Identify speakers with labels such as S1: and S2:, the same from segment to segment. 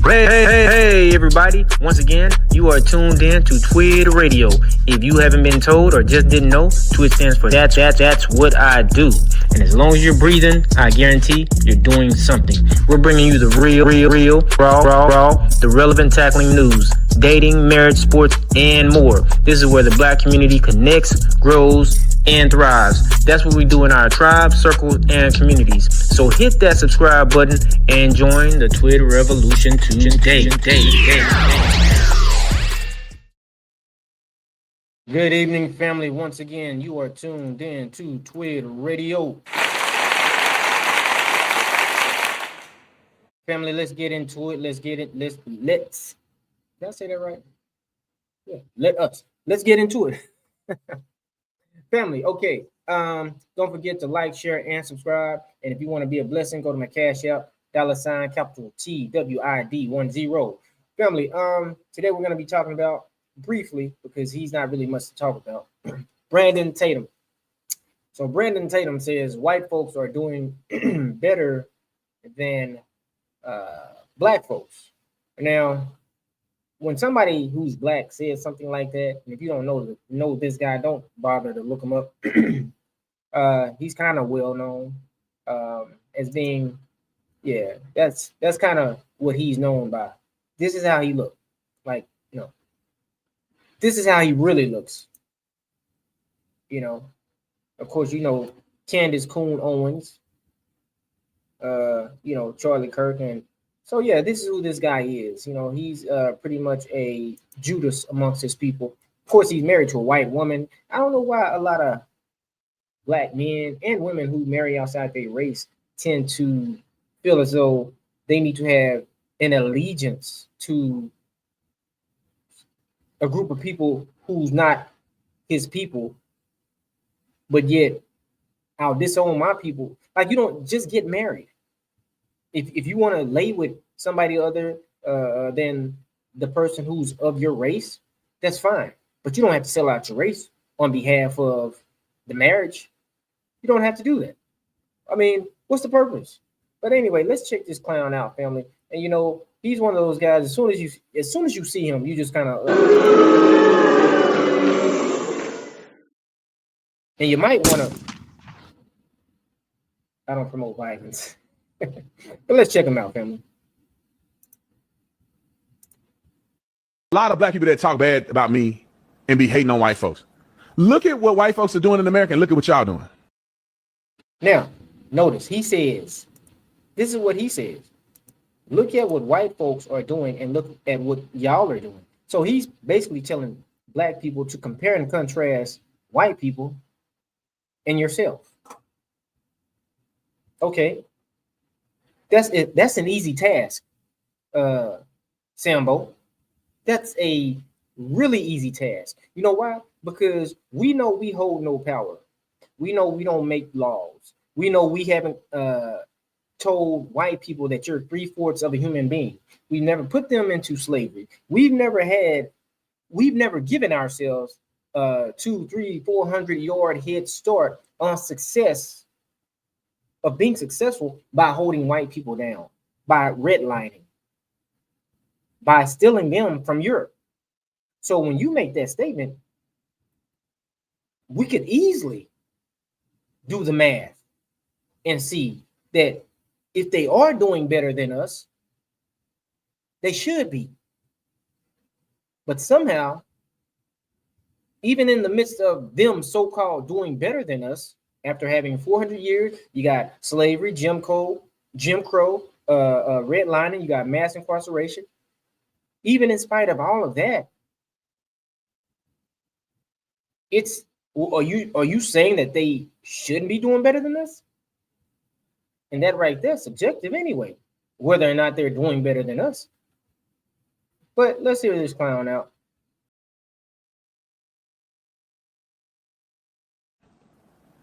S1: Hey, everybody. Once again, you are tuned in to Twid Radio. If you haven't been told or just didn't know, Twid stands for that's what I do. And as long as you're breathing, I guarantee you're doing something. We're bringing you the real, raw, the relevant tackling news, dating, marriage, sports, and more. This is where the black community connects, grows, and thrives. That's what we do in our tribe, circles, and communities. So hit that subscribe button and join the Twid revolution today. Good evening, family. Once again, you are tuned in to Twid Radio. Family, let's get into it. Let's. Did I say that right? Yeah. Let's get into it. Family, okay. Don't forget to like, share, and subscribe. And if you want to be a blessing, go to my Cashapp capital Twid10. Family, today we're going to be talking about briefly, because he's not really much to talk about, Brandon Tatum. So Brandon Tatum says white folks are doing better than black folks. Now, when somebody who's black says something like that, and if you don't know this guy, don't bother to look him up. He's kind of well known as being, that's kind of what he's known by. This is how he looks. Like, this is how he really looks. Of course, Candace Coon Owens, Charlie Kirk, and so this is who this guy is. He's pretty much a Judas amongst his people. Of course, he's married to a white woman. I don't know why a lot of black men and women who marry outside their race tend to feel as though they need to have an allegiance to a group of people who's not his people, but yet I'll disown my people. Like, you don't just get married. If you want to lay with somebody other than the person who's of your race, that's fine. But you don't have to sell out your race on behalf of the marriage. You don't have to do that. I mean, what's the purpose? But anyway, let's check this clown out, family. And he's one of those guys. As soon as you see him, you just kind of and you might want to. I don't promote violence. But let's check them out, family.
S2: A lot of black people that talk bad about me and be hating on white folks. Look at what white folks are doing in America and look at what y'all doing.
S1: Now, notice he says, this is what he says. Look at what white folks are doing and look at what y'all are doing. So he's basically telling black people to compare and contrast white people and yourself. Okay. That's it. That's an easy task, Sambo. That's a really easy task. You know why? Because we know we hold no power. We know we don't make laws. We know we haven't told white people that you're 3/4 of a human being. We've never put them into slavery. We've never given ourselves 200, 300, 400 yard head start on success of being successful by holding white people down, by redlining, by stealing them from Europe. So when you make that statement, we could easily do the math and see that if they are doing better than us, they should be. But somehow, even in the midst of them so-called doing better than us, after having 400 years, you got slavery, Jim Crow, redlining, you got mass incarceration. Even in spite of all of that, are you saying that they shouldn't be doing better than us? And that right there is subjective anyway, whether or not they're doing better than us. But let's hear this clown out.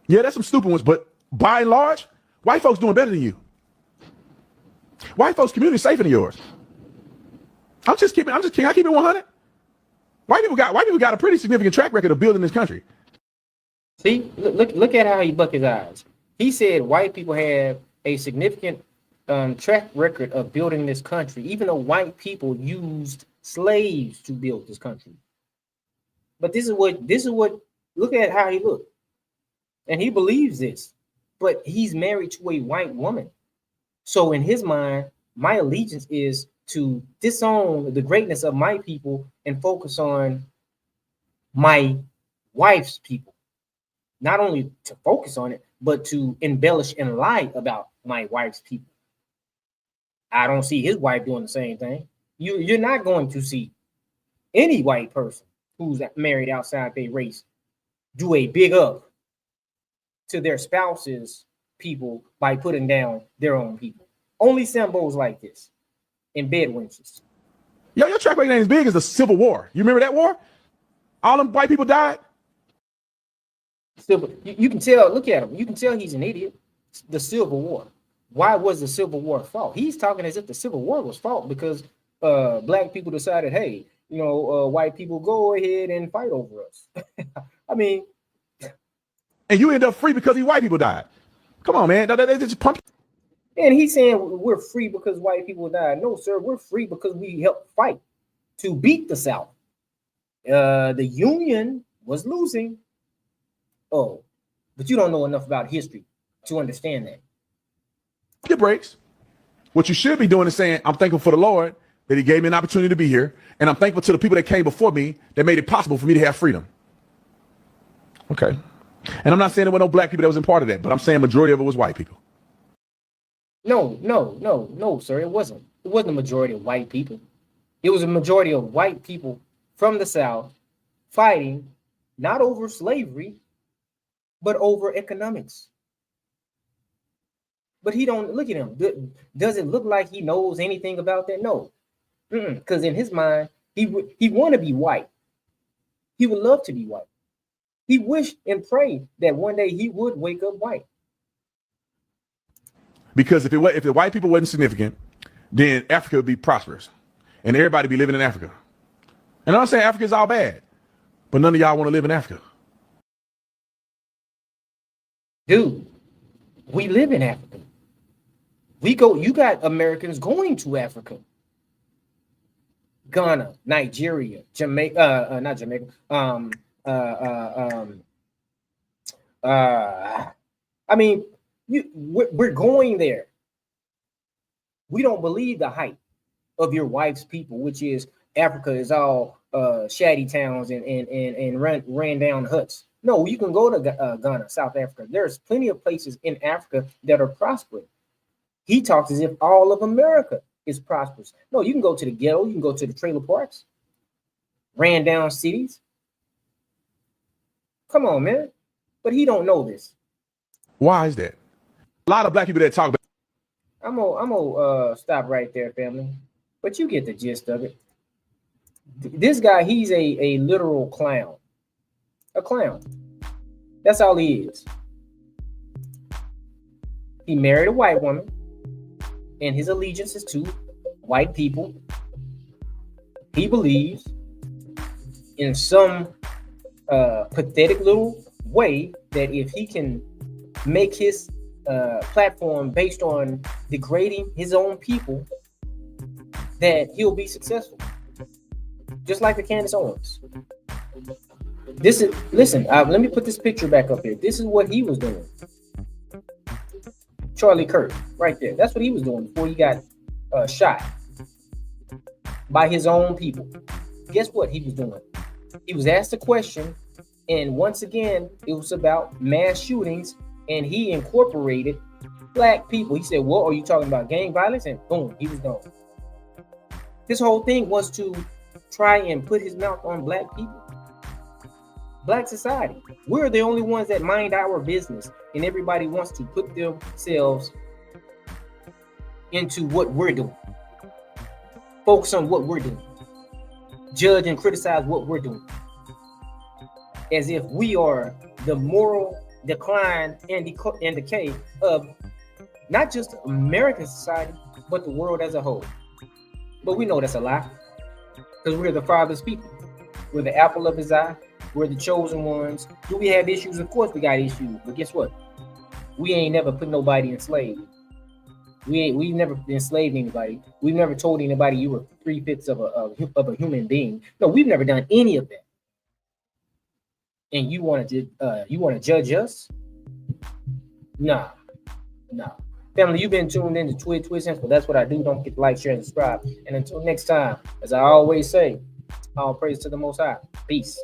S2: Yeah, that's some stupid ones, but by and large, white folks doing better than you. White folks' community safer than yours. Can I keep it 100? White people got a pretty significant track record of building this country.
S1: See, look at how he buck his eyes. He said white people have a significant track record of building this country, even though white people used slaves to build this country. But this is what look at how he looked. And he believes this, but he's married to a white woman. So in his mind, my allegiance is to disown the greatness of my people and focus on my wife's people. Not only to focus on it, but to embellish and lie about my wife's people. I don't see his wife doing the same thing. You're not going to see any white person who's married outside their race do a big up to their spouses' people by putting down their own people. Only Sambos like this in bed wenches.
S2: Yo, your track record ain't as big as the Civil War. You remember that war? All them white people died.
S1: You can tell, look at him. You can tell he's an idiot. The Civil War. Why was the Civil War fought? He's talking as if the Civil War was fought because black people decided, hey, white people go ahead and fight over us. I mean,
S2: and you end up free because these white people died. Come on, man. They just pump.
S1: And he's saying we're free because white people died. No, sir, we're free because we helped fight to beat the South. The Union was losing. Oh, but you don't know enough about history to understand that.
S2: Your breaks. What you should be doing is saying, I'm thankful for the Lord that he gave me an opportunity to be here. And I'm thankful to the people that came before me that made it possible for me to have freedom. Okay. And I'm not saying there were no black people that was in part of that, but I'm saying majority of it was white people.
S1: No, sir. It wasn't. It wasn't a majority of white people. It was a majority of white people from the South fighting not over slavery, but over economics. But he don't look at him. Does it look like he knows anything about that? No, because in his mind, he want to be white. He would love to be white. He wished and prayed that one day he would wake up white.
S2: Because if the white people wasn't significant, then Africa would be prosperous, and everybody be living in Africa. And I'm not saying Africa is all bad, but none of y'all want to live in Africa.
S1: Dude, we live in Africa. You got Americans going to Africa. Ghana, Nigeria, Jamaica, not Jamaica. I mean, we're going there. We don't believe the hype of your wife's people, which is Africa is all shanty towns and ran down huts. No, you can go to Ghana, South Africa. There's plenty of places in Africa that are prospering. He talks as if all of America is prosperous. No, you can go to the ghetto. You can go to the trailer parks, ran down cities. Come on, man. But he don't know this.
S2: Why is that? A lot of black people that talk about.
S1: I'm gonna stop right there, family. But you get the gist of it. This guy, he's a literal clown. A clown. That's all he is. He married a white woman, and his allegiance is to white people. He believes in some pathetic little way that if he can make his platform based on degrading his own people, that he'll be successful. Just like the Candace Owens. Let me put this picture back up here. This is what he was doing. Charlie Kirk, right there. That's what he was doing before he got shot by his own people. Guess what he was doing? He was asked a question, and once again, it was about mass shootings, and he incorporated black people. He said, "Well, are you talking about gang violence?" And boom, he was gone. His whole thing was to try and put his mouth on black people. Black society. We're the only ones that mind our business, and everybody wants to put themselves into what we're doing. Focus on what we're doing. Judge and criticize what we're doing. As if we are the moral decline and decay of not just American society, but the world as a whole. But we know that's a lie, because we're the Father's people. We're the apple of his eye. We're the chosen ones. Do we have issues? Of course we got issues. But guess what? We ain't never put nobody in slavery. We've never enslaved anybody. We've never told anybody you were 3/5 of a human being. No, we've never done any of that. And you want to judge us? Nah. Family, you've been tuned into Twid10, but that's what I do. Don't forget to like, share, and subscribe. And until next time, as I always say, all praise to the Most High. Peace.